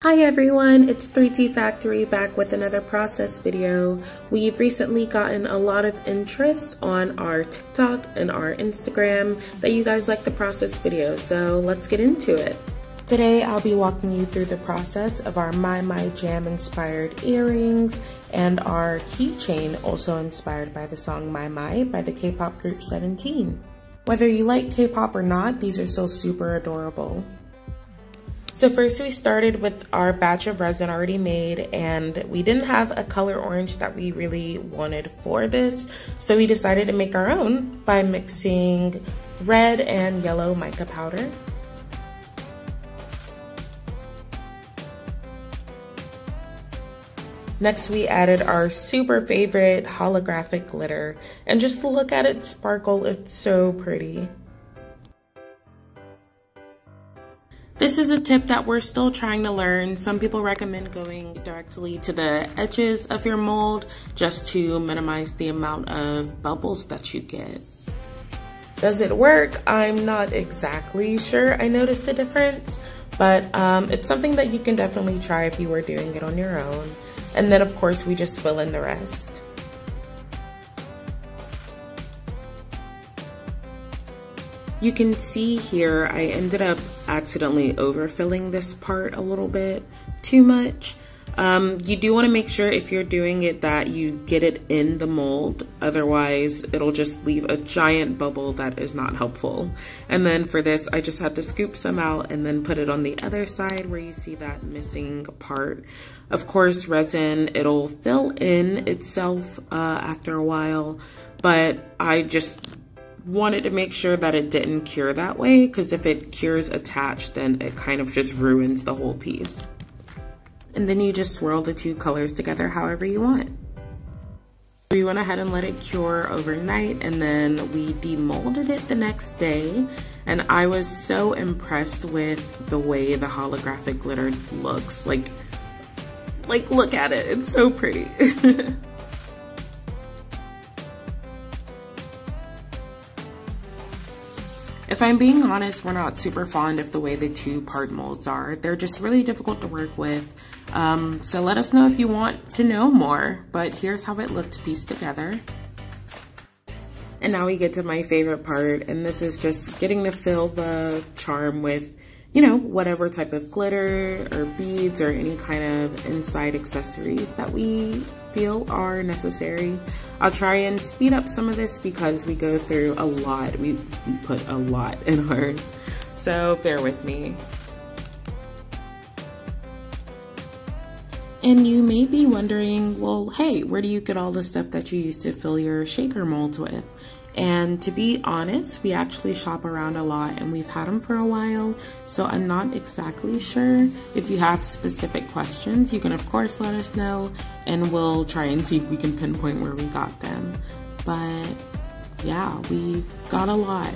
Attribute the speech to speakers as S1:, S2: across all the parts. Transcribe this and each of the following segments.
S1: Hi everyone, it's 3T Factory back with another process video. We've recently gotten a lot of interest on our TikTok and our Instagram that you guys like the process videos, so let's get into it. Today I'll be walking you through the process of our My Jam inspired earrings and our keychain, also inspired by the song My by the K-pop group 17. Whether you like K-pop or not, these are still super adorable. So first we started with our batch of resin already made, and we didn't have a color orange that we really wanted for this, so we decided to make our own by mixing red and yellow mica powder. Next we added our super favorite holographic glitter, and just look at it sparkle, it's so pretty. This is a tip that we're still trying to learn. Some people recommend going directly to the edges of your mold just to minimize the amount of bubbles that you get. Does it work? I'm not exactly sure I noticed a difference, but it's something that you can definitely try if you were doing it on your own. And then of course we just fill in the rest. You can see here I ended up accidentally overfilling this part a little bit too much. You do want to make sure if you're doing it that you get it in the mold, otherwise it'll just leave a giant bubble that is not helpful. And then for this I just had to scoop some out and then put it on the other side where you see that missing part. Of course resin, it'll fill in itself after a while, but I just wanted to make sure that it didn't cure that way, because if it cures attached then it kind of just ruins the whole piece. And then you just swirl the two colors together however you want. We went ahead and let it cure overnight, and then we demolded it the next day, and I was so impressed with the way the holographic glitter looks. Like look at it, it's so pretty. If I'm being honest, we're not super fond of the way the two-part molds are. They're just really difficult to work with. So let us know if you want to know more, but here's how it looked pieced together. And now we get to my favorite part, and this is just getting to fill the charm with, you know, whatever type of glitter or beads or any kind of inside accessories that we feel are necessary. I'll try and speed up some of this because we go through a lot. We put a lot in ours, so bear with me. And you may be wondering, well, hey, where do you get all the stuff that you use to fill your shaker molds with? And to be honest, we actually shop around a lot and we've had them for a while, so I'm not exactly sure. If you have specific questions, you can of course let us know and we'll try and see if we can pinpoint where we got them. But yeah, we've got a lot.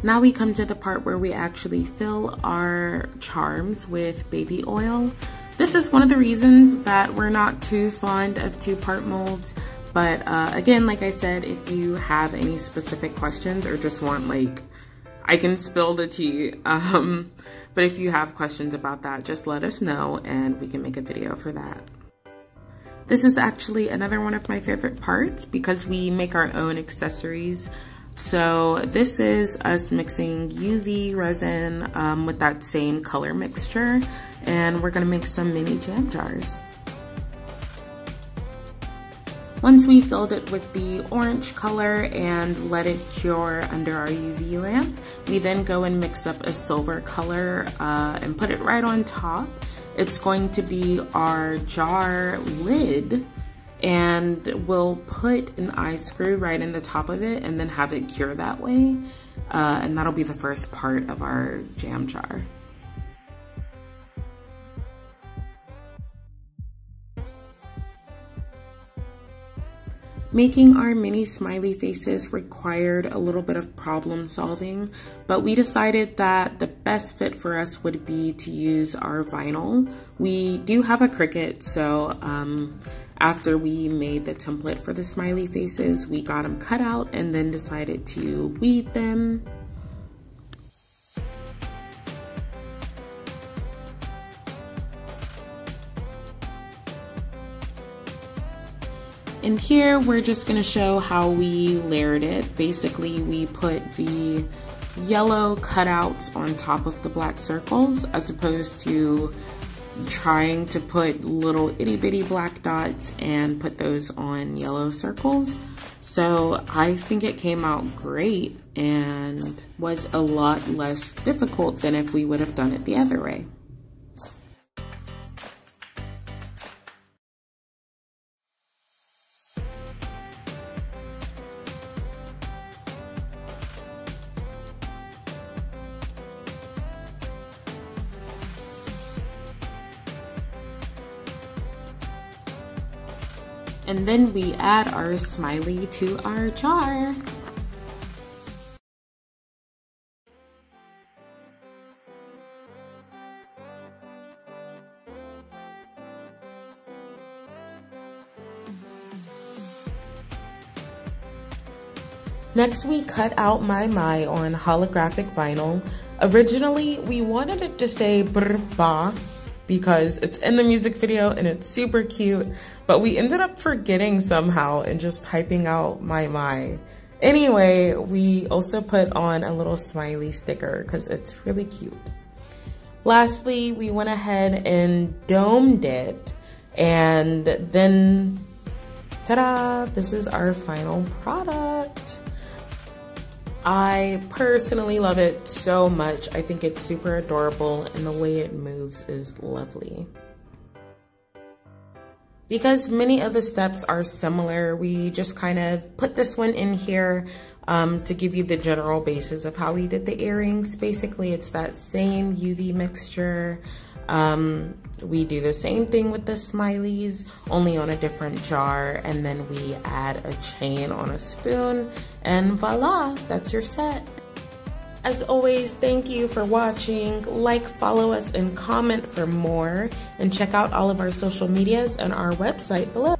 S1: Now we come to the part where we actually fill our charms with baby oil. This is one of the reasons that we're not too fond of two-part molds, but again, like I said, if you have any specific questions or just want, like, I can spill the tea, but if you have questions about that, just let us know and we can make a video for that. This is actually another one of my favorite parts because we make our own accessories. So this is us mixing UV resin with that same color mixture, and we're gonna make some mini jam jars. Once we filled it with the orange color and let it cure under our UV lamp, we then go and mix up a silver color and put it right on top. It's going to be our jar lid, and we'll put an eye screw right in the top of it and then have it cure that way. And that'll be the first part of our jam jar. Making our mini smiley faces required a little bit of problem solving, but we decided that the best fit for us would be to use our vinyl. We do have a Cricut, so after we made the template for the smiley faces, we got them cut out and then decided to weed them. And here we're just gonna show how we layered it. Basically, we put the yellow cutouts on top of the black circles as opposed to trying to put little itty bitty black dots and put those on yellow circles. So I think it came out great and was a lot less difficult than if we would have done it the other way. And then we add our smiley to our jar. Next, we cut out my on holographic vinyl. Originally, we wanted it to say brr ba, because it's in the music video and it's super cute, but we ended up forgetting somehow and just typing out my. Anyway, we also put on a little smiley sticker because it's really cute. Lastly, we went ahead and domed it, and then ta-da, this is our final product. I personally love it so much. I think it's super adorable and the way it moves is lovely. Because many of the steps are similar, we just kind of put this one in here to give you the general basis of how we did the earrings. Basically, it's that same UV mixture. We do the same thing with the smileys, only on a different jar, and then we add a chain on a spoon, and voila, that's your set. As always, thank you for watching. Like, follow us, and comment for more, and check out all of our social medias and our website below.